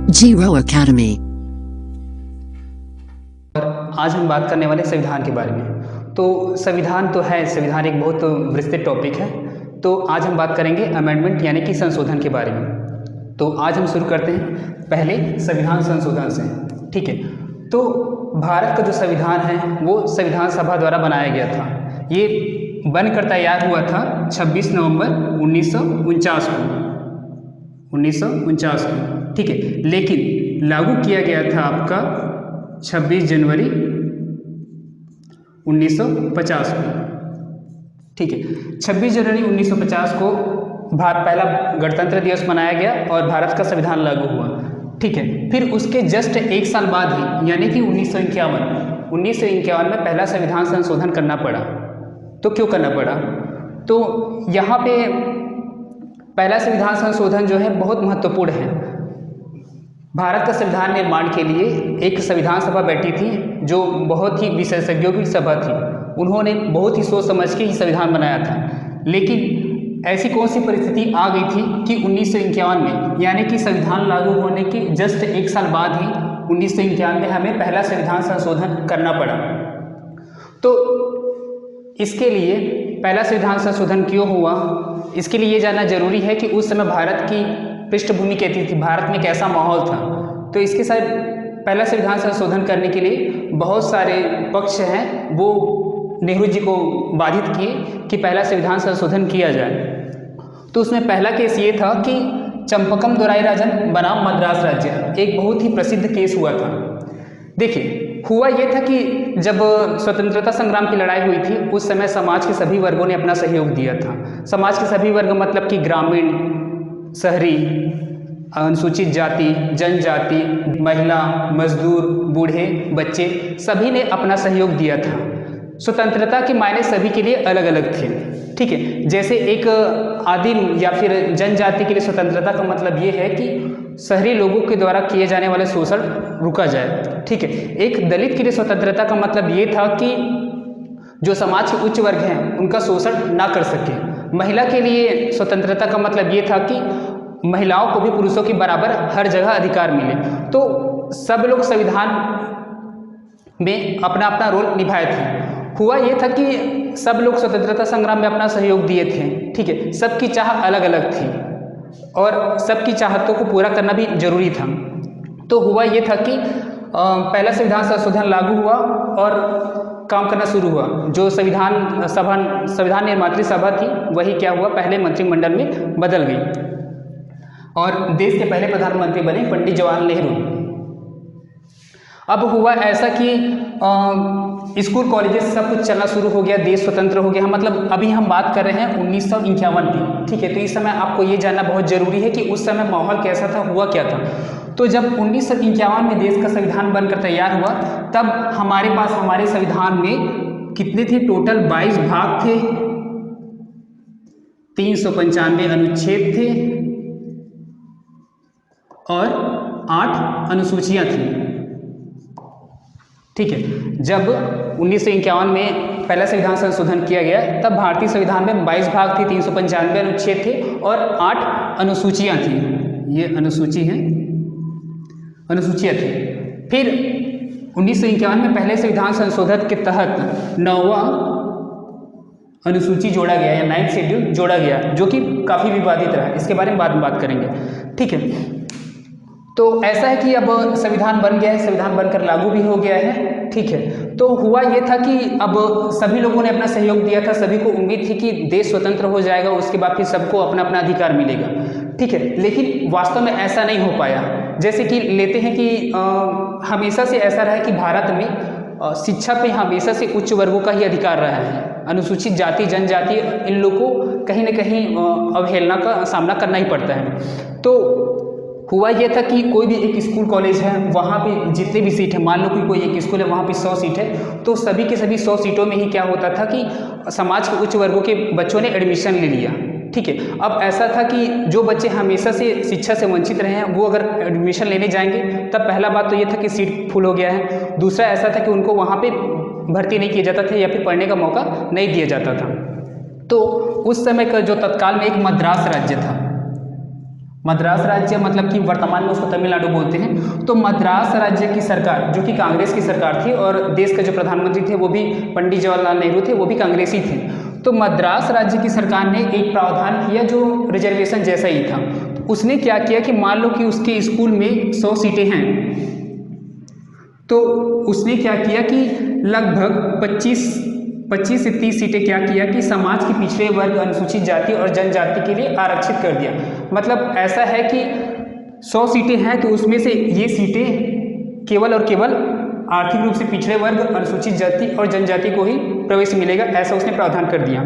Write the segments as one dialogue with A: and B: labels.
A: Zero Academy।
B: और आज हम बात करने वाले संविधान के बारे में। तो संविधान तो है, संविधान एक बहुत विस्तृत टॉपिक है। तो आज हम बात करेंगे अमेंडमेंट यानी कि संशोधन के बारे में। तो आज हम शुरू करते हैं पहले संविधान संशोधन से। ठीक है, तो भारत का जो संविधान है वो संविधान सभा द्वारा बनाया गया था। ये बनकर तैयार हुआ था 26 नवंबर 1949 को। ठीक है, लेकिन लागू किया गया था आपका 26 जनवरी 1950 को। ठीक है, 26 जनवरी 1950 को पहला गणतंत्र दिवस मनाया गया और भारत का संविधान लागू हुआ। ठीक है, फिर उसके जस्ट एक साल बाद ही यानी कि 1951 में पहला संविधान संशोधन करना पड़ा। तो क्यों करना पड़ा? तो यहाँ पे पहला संविधान संशोधन जो है बहुत महत्वपूर्ण है। भारत का संविधान निर्माण के लिए एक संविधान सभा बैठी थी जो बहुत ही विशेषज्ञों की सभा थी। उन्होंने बहुत ही सोच समझ के ही संविधान बनाया था। लेकिन ऐसी कौन सी परिस्थिति आ गई थी कि 1951 में यानी कि संविधान लागू होने के जस्ट एक साल बाद ही 1951 में हमें पहला संविधान संशोधन करना पड़ा। तो इसके लिए पहला संविधान संशोधन क्यों हुआ, इसके लिए ये जानना जरूरी है कि उस समय भारत की पृष्ठभूमि कैसी थी, भारत में कैसा माहौल था। तो इसके साथ पहला संविधान संशोधन करने के लिए बहुत सारे पक्ष हैं वो नेहरू जी को बाधित किए कि पहला संविधान संशोधन किया जाए। तो उसमें पहला केस ये था कि चंपकम दोराई राजन बनाम मद्रास राज्य, एक बहुत ही प्रसिद्ध केस हुआ था। देखिए, हुआ ये था कि जब स्वतंत्रता संग्राम की लड़ाई हुई थी उस समय समाज के सभी वर्गों ने अपना सहयोग दिया था। समाज के सभी वर्ग मतलब कि ग्रामीण, शहरी, अनुसूचित जाति, जनजाति, महिला, मजदूर, बूढ़े, बच्चे, सभी ने अपना सहयोग दिया था। स्वतंत्रता के मायने सभी के लिए अलग अलग थे। ठीक है, जैसे एक आदिम या फिर जनजाति के लिए स्वतंत्रता का मतलब ये है कि शहरी लोगों के द्वारा किए जाने वाले शोषण रुका जाए। ठीक है, एक दलित के लिए स्वतंत्रता का मतलब ये था कि जो समाज के उच्च वर्ग हैं उनका शोषण ना कर सके। महिला के लिए स्वतंत्रता का मतलब ये था कि महिलाओं को भी पुरुषों के बराबर हर जगह अधिकार मिले। तो सब लोग संविधान में अपना अपना रोल निभाए थे। हुआ ये था कि सब लोग स्वतंत्रता संग्राम में अपना सहयोग दिए थे। ठीक है, सबकी चाह अलग अलग थी और सबकी चाहतों को पूरा करना भी जरूरी था। तो हुआ ये था कि पहला संविधान संशोधन लागू हुआ और काम करना शुरू हुआ। जो संविधान निर्मात्री सभा थी वही क्या हुआ, पहले मंत्रिमंडल में बदल गई और देश के पहले प्रधानमंत्री बने पंडित जवाहरलाल नेहरू। अब हुआ ऐसा कि स्कूल कॉलेजेस सब कुछ चलना शुरू हो गया, देश स्वतंत्र हो गया। मतलब अभी हम बात कर रहे हैं 1951 की। ठीक है, तो इस समय आपको ये जानना बहुत जरूरी है कि उस समय माहौल कैसा था, हुआ क्या था। तो जब 1951 में देश का संविधान बनकर तैयार हुआ तब हमारे पास हमारे संविधान में कितने थे, टोटल 22 भाग थे, 395 अनुच्छेद थे और 8 अनुसूचियां थी। ठीक है, जब 1951 में पहला संविधान संशोधन किया गया तब भारतीय संविधान में 22 भाग थे, 395 अनुच्छेद थे और 8 अनुसूचियां थी। ये अनुसूचियां थी। फिर 1951 में पहले संविधान संशोधन के तहत 9वां अनुसूची जोड़ा गया या 9th शेड्यूल जोड़ा गया, जो कि काफ़ी विवादित रहा। इसके बारे में बाद में बात करेंगे। ठीक है, तो ऐसा है कि अब संविधान बन गया है, संविधान बनकर लागू भी हो गया है। ठीक है, तो हुआ ये था कि अब सभी लोगों ने अपना सहयोग दिया था, सभी को उम्मीद थी कि देश स्वतंत्र हो जाएगा, उसके बाद फिर सबको अपना अपना अधिकार मिलेगा। ठीक है, लेकिन वास्तव में ऐसा नहीं हो पाया। जैसे कि लेते हैं कि हमेशा से ऐसा रहा है कि भारत में शिक्षा पे हमेशा से उच्च वर्गों का ही अधिकार रहा है। अनुसूचित जाति, जनजाति, इन लोगों को कहीं ना कहीं अवहेलना का सामना करना ही पड़ता है। तो हुआ यह था कि कोई भी एक स्कूल कॉलेज है, वहाँ पे जितने भी सीट है, मान लो कि कोई एक स्कूल है वहाँ पे 100 सीट है, तो सभी के सभी 100 सीटों में ही क्या होता था कि समाज के उच्च वर्गों के बच्चों ने एडमिशन ले लिया। ठीक है, अब ऐसा था कि जो बच्चे हमेशा से शिक्षा से वंचित रहे हैं वो अगर एडमिशन लेने जाएंगे तब पहला बात तो ये था कि सीट फुल हो गया है। दूसरा ऐसा था कि उनको वहाँ पे भर्ती नहीं किया जाता था या फिर पढ़ने का मौका नहीं दिया जाता था। तो उस समय का जो तत्काल में एक मद्रास राज्य था, मद्रास राज्य मतलब कि वर्तमान में उसको तमिलनाडु बोलते हैं। तो मद्रास राज्य की सरकार जो कि कांग्रेस की सरकार थी और देश के जो प्रधानमंत्री थे वो भी पंडित जवाहरलाल नेहरू थे, वो भी कांग्रेसी थे। तो मद्रास राज्य की सरकार ने एक प्रावधान किया जो रिजर्वेशन जैसा ही था। उसने क्या किया कि मान लो कि उसके स्कूल में 100 सीटें हैं, तो उसने क्या किया कि लगभग 25 से 30 सीटें क्या किया कि समाज के पिछड़े वर्ग, अनुसूचित जाति और जनजाति के लिए आरक्षित कर दिया। मतलब ऐसा है कि 100 सीटें हैं तो उसमें से ये सीटें केवल और केवल आर्थिक रूप से पिछड़े वर्ग, अनुसूचित जाति और जनजाति को ही प्रवेश मिलेगा, ऐसा उसने प्रावधान कर दिया।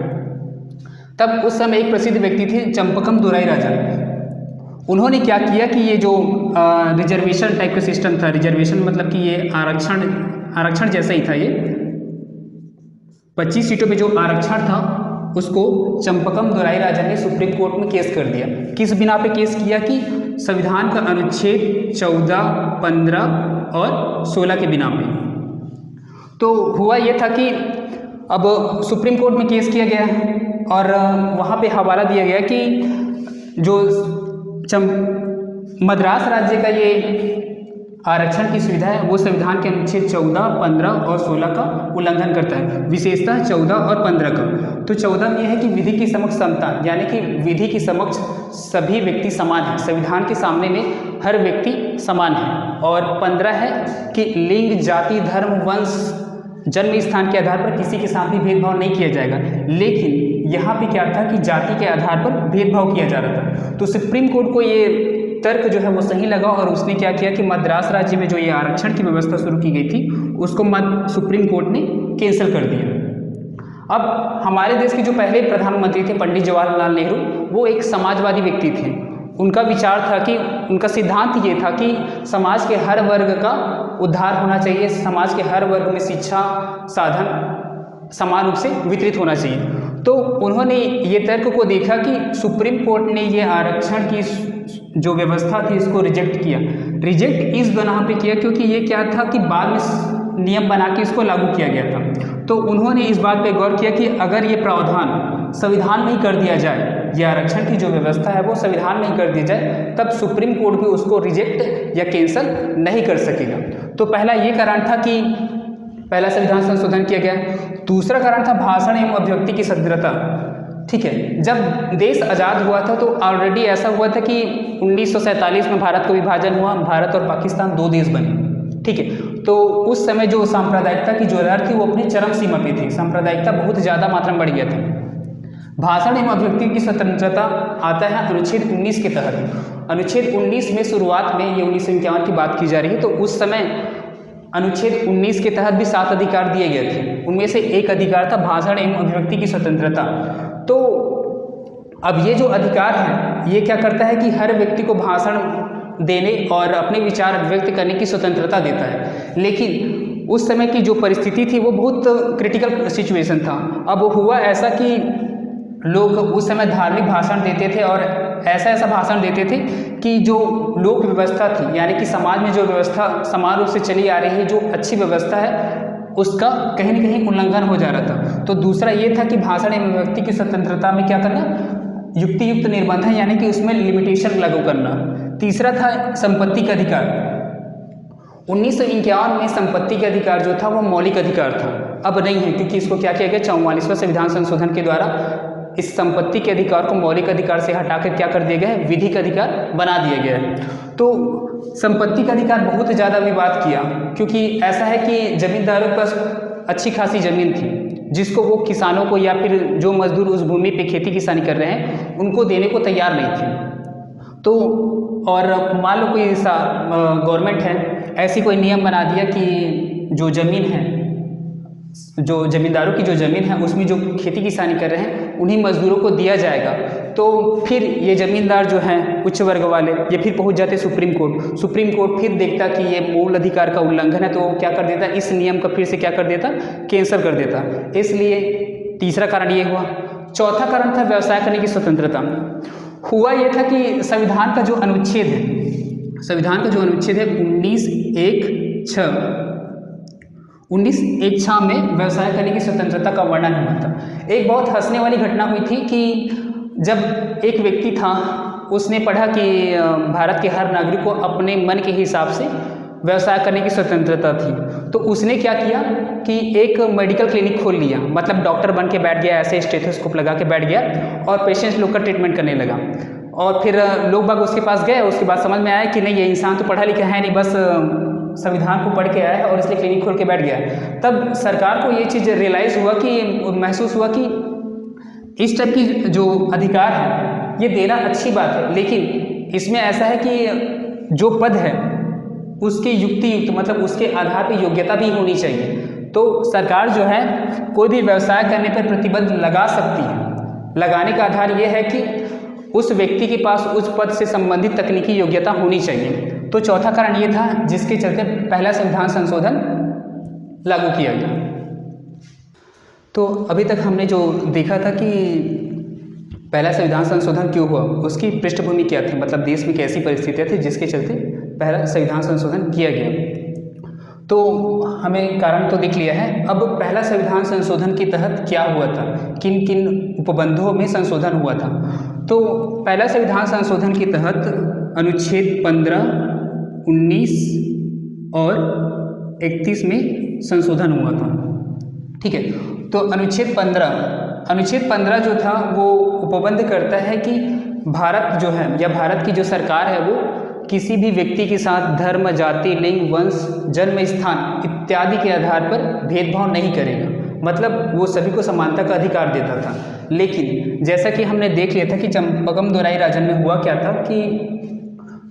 B: तब उस समय एक प्रसिद्ध व्यक्ति थे चंपकम दोराई राजा। उन्होंने क्या किया कि ये जो रिजर्वेशन टाइप का सिस्टम था, रिजर्वेशन मतलब कि ये आरक्षण जैसा ही था, ये 25 सीटों पे जो आरक्षण था उसको चंपकम दोराई राजा ने सुप्रीम कोर्ट में केस कर दिया। किस बिना पे केस किया कि संविधान का अनुच्छेद 14, 15 और 16 के बिना पे। तो हुआ ये था कि अब सुप्रीम कोर्ट में केस किया गया और वहाँ पे हवाला दिया गया कि जो मद्रास राज्य का ये आरक्षण की सुविधा है वो संविधान के अनुच्छेद 14, 15 और 16 का उल्लंघन करता है, विशेषतः 14 और 15 का। तो 14 में यह है कि विधि की समक्ष समता, यानी कि विधि की समक्ष सभी व्यक्ति समान हैं, संविधान के सामने में हर व्यक्ति समान है। और 15 है कि लिंग, जाति, धर्म, वंश, जन्म स्थान के आधार पर किसी के साथ भी भेदभाव नहीं किया जाएगा। लेकिन यहाँ पे क्या था कि जाति के आधार पर भेदभाव किया जा रहा था। तो सुप्रीम कोर्ट को ये तर्क जो है वो सही लगा और उसने क्या किया कि मद्रास राज्य में जो ये आरक्षण की व्यवस्था शुरू की गई थी उसको सुप्रीम कोर्ट ने कैंसिल कर दिया। अब हमारे देश के जो पहले प्रधानमंत्री थे पंडित जवाहरलाल नेहरू, वो एक समाजवादी व्यक्ति थे। उनका विचार था कि उनका सिद्धांत ये था कि समाज के हर वर्ग का उद्धार होना चाहिए, समाज के हर वर्ग में शिक्षा साधन समान रूप से वितरित होना चाहिए। तो उन्होंने ये तर्क को देखा कि सुप्रीम कोर्ट ने ये आरक्षण की जो व्यवस्था थी इसको रिजेक्ट किया। रिजेक्ट इस बना पे किया क्योंकि ये क्या था कि बाद में नियम बना के इसको लागू किया गया था। तो उन्होंने इस बात पे गौर किया कि अगर ये प्रावधान संविधान में ही कर दिया जाए, ये आरक्षण की जो व्यवस्था है वो संविधान में ही कर दी जाए, तब सुप्रीम कोर्ट भी उसको रिजेक्ट या कैंसल नहीं कर सकेगा। तो पहला ये कारण था कि पहला संविधान संशोधन किया गया। दूसरा कारण था भाषण एवं अभिव्यक्ति की स्वतंत्रता। ठीक है, जब देश आज़ाद हुआ था तो ऑलरेडी ऐसा हुआ था कि 1947 में भारत का विभाजन हुआ, भारत और पाकिस्तान 2 देश बने। ठीक है, तो उस समय जो सांप्रदायिकता की जो लहर थी वो अपनी चरम सीमा पे थी, सांप्रदायिकता बहुत ज़्यादा मात्रा में बढ़ गया था। भाषण एवं अभिव्यक्ति की स्वतंत्रता आता है अनुच्छेद 19 के तहत। अनुच्छेद 19 में शुरुआत में ये 1951 की बात की जा रही है, तो उस समय अनुच्छेद 19 के तहत भी 7 अधिकार दिए गए थे। उनमें से एक अधिकार था भाषण एवं अभिव्यक्ति की स्वतंत्रता। तो अब ये जो अधिकार है ये क्या करता है कि हर व्यक्ति को भाषण देने और अपने विचार व्यक्त करने की स्वतंत्रता देता है। लेकिन उस समय की जो परिस्थिति थी वो बहुत क्रिटिकल सिचुएशन था। अब हुआ ऐसा कि लोग उस समय धार्मिक भाषण देते थे और ऐसा भाषण देते थे कि जो लोक व्यवस्था थी, यानी कि समाज में जो व्यवस्था समान रूप से चली आ रही है, जो अच्छी व्यवस्था है, उसका कहीं न कहीं उल्लंघन हो जा रहा था। तो दूसरा ये था कि भाषण एवं व्यक्ति की स्वतंत्रता में क्या करना, युक्ति युक्त निर्बंध है, यानी कि उसमें लिमिटेशन लागू करना। तीसरा था संपत्ति का अधिकार। 1951 में संपत्ति का अधिकार जो था वो मौलिक अधिकार था, अब नहीं है, क्योंकि इसको क्या किया गया 44वां संविधान संशोधन के द्वारा इस संपत्ति के अधिकार को मौलिक अधिकार से हटाकर क्या कर दिया गया है, विधिक अधिकार बना दिया गया है। तो संपत्ति का अधिकार बहुत ज़्यादा विवाद किया, क्योंकि ऐसा है कि जमींदारों के पास अच्छी खासी ज़मीन थी जिसको वो किसानों को या फिर जो मजदूर उस भूमि पे खेती किसानी कर रहे हैं उनको देने को तैयार नहीं थे। तो और मान लो कोई ऐसा गवर्नमेंट है, ऐसी कोई नियम बना दिया कि जो ज़मीन है, जो जमींदारों की जो ज़मीन है उसमें जो खेती किसानी कर रहे हैं उन्हीं मजदूरों को दिया जाएगा। तो फिर ये ज़मींदार जो हैं उच्च वर्ग वाले ये फिर पहुंच जाते सुप्रीम कोर्ट। सुप्रीम कोर्ट फिर देखता कि ये मूल अधिकार का उल्लंघन है, तो क्या कर देता, इस नियम का फिर से क्या कर देता, कैंसल कर देता। इसलिए तीसरा कारण ये हुआ। चौथा कारण था व्यवसाय करने की स्वतंत्रता। हुआ ये था कि संविधान का जो अनुच्छेद है 19(1)(6) में व्यवसाय करने की स्वतंत्रता का वर्णन हुआ था। एक बहुत हंसने वाली घटना हुई थी कि जब एक व्यक्ति था उसने पढ़ा कि भारत के हर नागरिक को अपने मन के हिसाब से व्यवसाय करने की स्वतंत्रता थी। तो उसने क्या किया कि एक मेडिकल क्लिनिक खोल लिया, मतलब डॉक्टर बन के बैठ गया, ऐसे स्टेथोस्कोप लगा के बैठ गया और पेशेंट्स लोग का ट्रीटमेंट करने लगा। और फिर लोग बाग उसके पास गए, उसके बाद समझ में आया कि नहीं, ये इंसान तो पढ़ा लिखा है नहीं, बस संविधान को पढ़ के आया है और इसलिए क्लिनिक खोल के बैठ गया है। तब सरकार को ये चीज़ रियलाइज़ हुआ कि महसूस हुआ कि इस टाइप की जो अधिकार है ये देना अच्छी बात है, लेकिन इसमें ऐसा है कि जो पद है उसके युक्त मतलब उसके आधार पर योग्यता भी होनी चाहिए। तो सरकार जो है कोई भी व्यवसाय करने पर प्रतिबंध लगा सकती है। लगाने का आधार ये है कि उस व्यक्ति के पास उस पद से संबंधित तकनीकी योग्यता होनी चाहिए। तो चौथा कारण ये था जिसके चलते पहला संविधान संशोधन लागू किया गया। तो अभी तक हमने जो देखा था कि पहला संविधान संशोधन क्यों हुआ, उसकी पृष्ठभूमि क्या थी, मतलब देश में कैसी परिस्थितियाँ थी जिसके चलते पहला संविधान संशोधन किया गया। तो हमें कारण तो देख लिया है। अब पहला संविधान संशोधन के तहत क्या हुआ था, किन किन उपबंधों में संशोधन हुआ था। तो पहला संविधान संशोधन के तहत अनुच्छेद 15, 19 और 31 में संशोधन हुआ था। ठीक है, तो अनुच्छेद 15 जो था वो उपबंध करता है कि भारत जो है या भारत की जो सरकार है वो किसी भी व्यक्ति के साथ धर्म, जाति, लिंग, वंश, जन्म स्थान इत्यादि के आधार पर भेदभाव नहीं करेगा। मतलब वो सभी को समानता का अधिकार देता था। लेकिन जैसा कि हमने देख लिया था कि चंपकम दोराई राजन में हुआ क्या था कि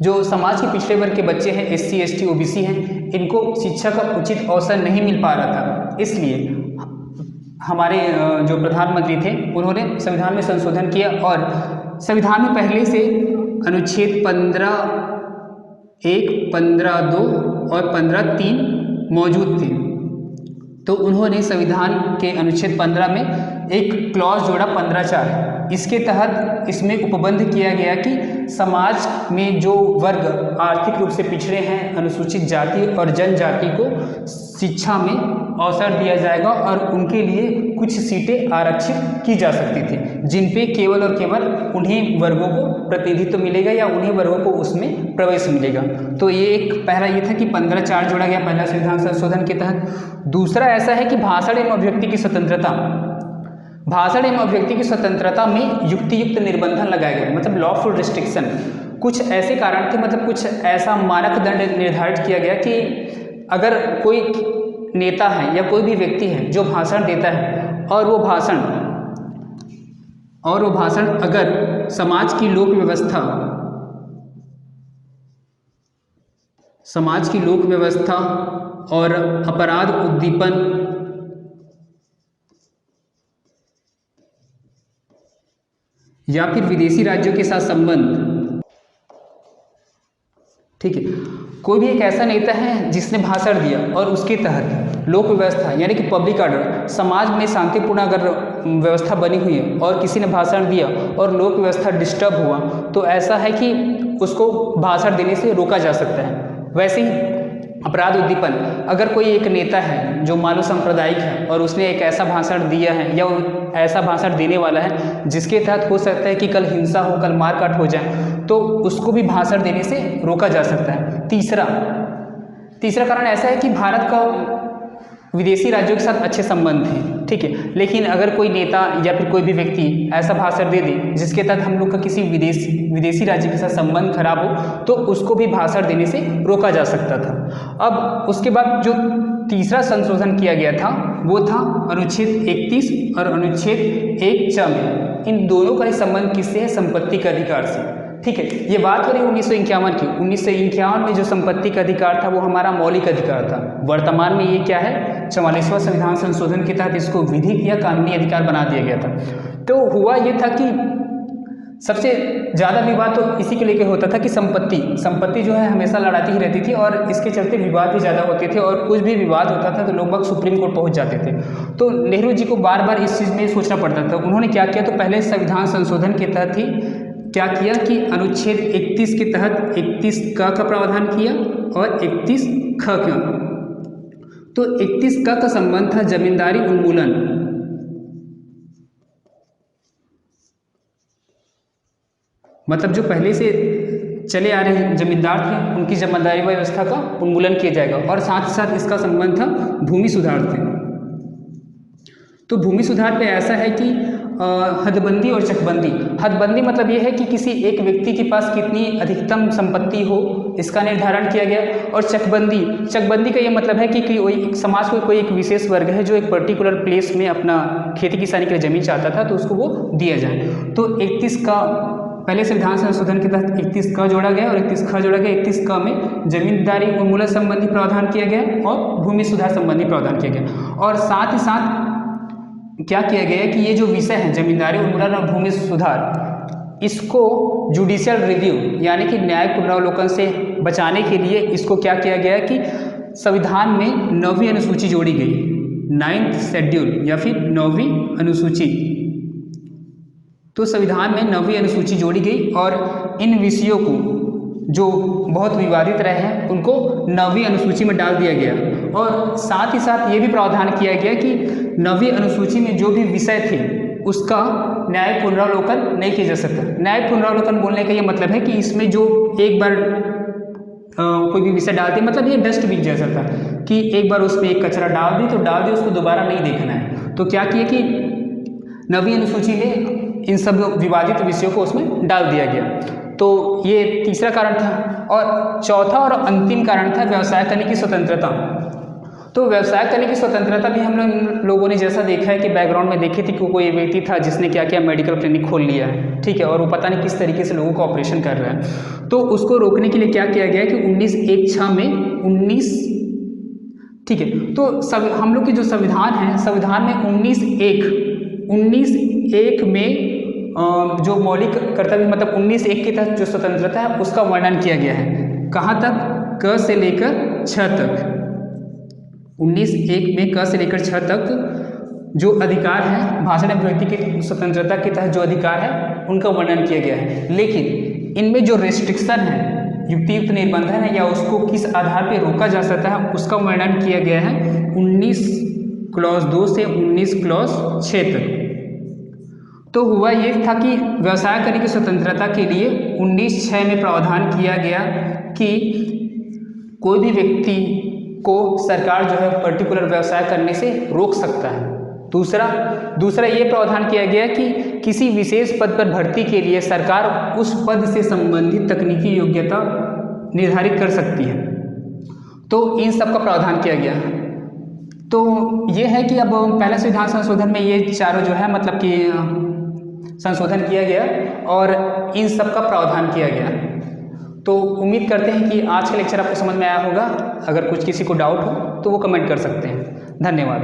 B: जो समाज के पिछड़े वर्ग के बच्चे हैं, SC, ST, OBC हैं, इनको शिक्षा का उचित अवसर नहीं मिल पा रहा था। इसलिए हमारे जो प्रधानमंत्री थे उन्होंने संविधान में संशोधन किया और संविधान में पहले से अनुच्छेद 15(1), 15(2) और 15(3) मौजूद थे। तो उन्होंने संविधान के अनुच्छेद 15 में एक क्लॉज जोड़ा 15(4). इसके तहत इसमें उपबंध किया गया कि समाज में जो वर्ग आर्थिक रूप से पिछड़े हैं, अनुसूचित जाति और जनजाति को शिक्षा में अवसर दिया जाएगा और उनके लिए कुछ सीटें आरक्षित की जा सकती थी, जिन पे केवल और केवल उन्हीं वर्गों को प्रतिनिधित्व मिलेगा या उन्हीं वर्गों को उसमें प्रवेश मिलेगा। तो ये एक पहला ये था कि 15(4) जोड़ा गया पहला संविधान संशोधन के तहत। दूसरा ऐसा है कि भाषण एवं अभिव्यक्ति की स्वतंत्रता में युक्त निर्बंधन लगाए गए, मतलब लॉफुल रिस्ट्रिक्शन। कुछ ऐसे कारण थे, मतलब कुछ ऐसा मानकदंड निर्धारित किया गया कि अगर कोई नेता है या कोई भी व्यक्ति है जो भाषण देता है और वो भाषण अगर समाज की लोक व्यवस्था और अपराध उद्दीपन या फिर विदेशी राज्यों के साथ संबंध, ठीक है, कोई भी एक ऐसा नेता है जिसने भाषण दिया और उसके तहत लोक व्यवस्था यानी कि पब्लिक ऑर्डर, समाज में शांतिपूर्ण अगर व्यवस्था बनी हुई है और किसी ने भाषण दिया और लोक व्यवस्था डिस्टर्ब हुआ, तो ऐसा है कि उसको भाषण देने से रोका जा सकता है। वैसे ही अपराध उद्दीपन, अगर कोई एक नेता है जो मानव सांप्रदायिक है और उसने एक ऐसा भाषण दिया है या ऐसा भाषण देने वाला है जिसके तहत हो सकता है कि कल हिंसा हो, कल मारकाट हो जाए, तो उसको भी भाषण देने से रोका जा सकता है। तीसरा कारण ऐसा है कि भारत का विदेशी राज्यों के साथ अच्छे संबंध हैं, ठीक है, लेकिन अगर कोई नेता या फिर कोई भी व्यक्ति ऐसा भाषण दे दे जिसके तहत हम लोग का किसी विदेशी राज्य के साथ संबंध खराब हो, तो उसको भी भाषण देने से रोका जा सकता था। अब उसके बाद जो तीसरा संशोधन किया गया था वो था अनुच्छेद 31 और अनुच्छेद 1(च) में। इन दोनों का ही संबंध किससे है? संपत्ति के अधिकार से, ठीक है। ये बात हो रही 1951 की। 1951 में जो संपत्ति का अधिकार था वो हमारा मौलिक अधिकार था। वर्तमान में ये क्या है? 44वां संविधान संशोधन के तहत इसको विधिक या कानूनी अधिकार बना दिया गया था। तो हुआ ये था कि सबसे ज़्यादा विवाद तो इसी को लेकर होता था कि संपत्ति जो है हमेशा लड़ाती ही रहती थी और इसके चलते विवाद भी ज़्यादा होते थे और कुछ भी विवाद होता था तो लोग बाग सुप्रीम कोर्ट पहुंच जाते थे। तो नेहरू जी को बार बार इस चीज़ में सोचना पड़ता था। उन्होंने क्या किया, तो पहले संविधान संशोधन के तहत ही क्या किया कि अनुच्छेद 31 के तहत 31(क) का प्रावधान किया और 31(ख) का। तो 31(क) का संबंध था जमींदारी उन्मूलन, मतलब जो पहले से चले आ रहे जमींदार थे उनकी जमींदारी व्यवस्था का उन्मूलन किया जाएगा। और साथ ही साथ इसका संबंध था भूमि सुधार से। तो भूमि सुधार पे ऐसा है कि हदबंदी और चकबंदी। हदबंदी मतलब ये है कि किसी एक व्यक्ति के पास कितनी अधिकतम संपत्ति हो, इसका निर्धारण किया गया। और चकबंदी का ये मतलब है कि कोई समाज को कोई एक विशेष वर्ग है जो एक पर्टिकुलर प्लेस में अपना खेती किसानी के लिए जमीन चाहता था, तो उसको वो दिया जाए। तो 31 का पहले संविधान संशोधन के तहत 31 का जोड़ा गया और 31 ख जोड़ा गया। 31 क में जमींदारी उन्मूलन संबंधी प्रावधान किया गया और भूमि सुधार संबंधी प्रावधान किया गया। और साथ ही साथ क्या किया गया है कि ये जो विषय है जमींदारी उन्मूलन और भूमि सुधार, इसको जुडिशियल रिव्यू यानी कि न्यायिक पुनरावलोकन से बचाने के लिए इसको क्या किया गया है कि संविधान में 9वीं अनुसूची जोड़ी गई, 9th शेड्यूल या फिर 9वीं अनुसूची। तो संविधान में 9वीं अनुसूची जोड़ी गई और इन विषयों को जो बहुत विवादित रहे हैं उनको 9वीं अनुसूची में डाल दिया गया। और साथ ही साथ ये भी प्रावधान किया गया कि 9वीं अनुसूची में जो भी विषय थे उसका न्यायिक पुनरावलोकन नहीं किया जा सकता। न्यायिक पुनरावलोकन बोलने का ये मतलब है कि इसमें जो एक बार कोई भी विषय डालते, मतलब ये डस्टबिन जैसा था कि एक बार उसमें एक कचरा डाल दी तो डाल दी, उसको दोबारा नहीं देखना है। तो क्या किया कि 9वीं अनुसूची में इन सब विवादित विषयों को उसमें डाल दिया गया। तो ये तीसरा कारण था। और चौथा और अंतिम कारण था व्यवसाय करने की स्वतंत्रता। तो व्यवसाय करने की स्वतंत्रता भी हम लोगों ने जैसा देखा है कि बैकग्राउंड में देखी थी कि कोई व्यक्ति था जिसने क्या किया, मेडिकल क्लिनिक खोल लिया है, ठीक है, और वो पता नहीं किस तरीके से लोगों का ऑपरेशन कर रहा है। तो उसको रोकने के लिए क्या किया गया कि 1916 में 19 ठीक है। तो हम लोग की जो संविधान है, संविधान में 19(1) में जो मौलिक कर्तव्य मतलब 19(1) के तहत जो स्वतंत्रता है उसका वर्णन किया गया है। कहाँ तक? क से लेकर 6 तक। 19(1) में क से लेकर 6 तक जो अधिकार है, भाषण अभिव्यक्ति की स्वतंत्रता के तहत जो अधिकार है उनका वर्णन किया गया है। लेकिन इनमें जो रेस्ट्रिक्शन है, युक्तियुक्त निबंधन है या उसको किस आधार पर रोका जा सकता है उसका वर्णन किया गया है 19 क्लॉज 2 से 19 क्लॉज 6 तक। तो हुआ ये था कि व्यवसाय करने की स्वतंत्रता के लिए 19(6) में प्रावधान किया गया कि कोई भी व्यक्ति को सरकार जो है पर्टिकुलर व्यवसाय करने से रोक सकता है। दूसरा ये प्रावधान किया गया कि किसी विशेष पद पर भर्ती के लिए सरकार उस पद से संबंधित तकनीकी योग्यता निर्धारित कर सकती है। तो इन सब का प्रावधान किया गया। तो ये है कि अब पहला संविधान संशोधन में ये चारों जो है मतलब कि संशोधन किया गया और इन सब का प्रावधान किया गया। तो उम्मीद करते हैं कि आज का लेक्चर आपको समझ में आया होगा। अगर कुछ किसी को डाउट हो तो वो कमेंट कर सकते हैं। धन्यवाद।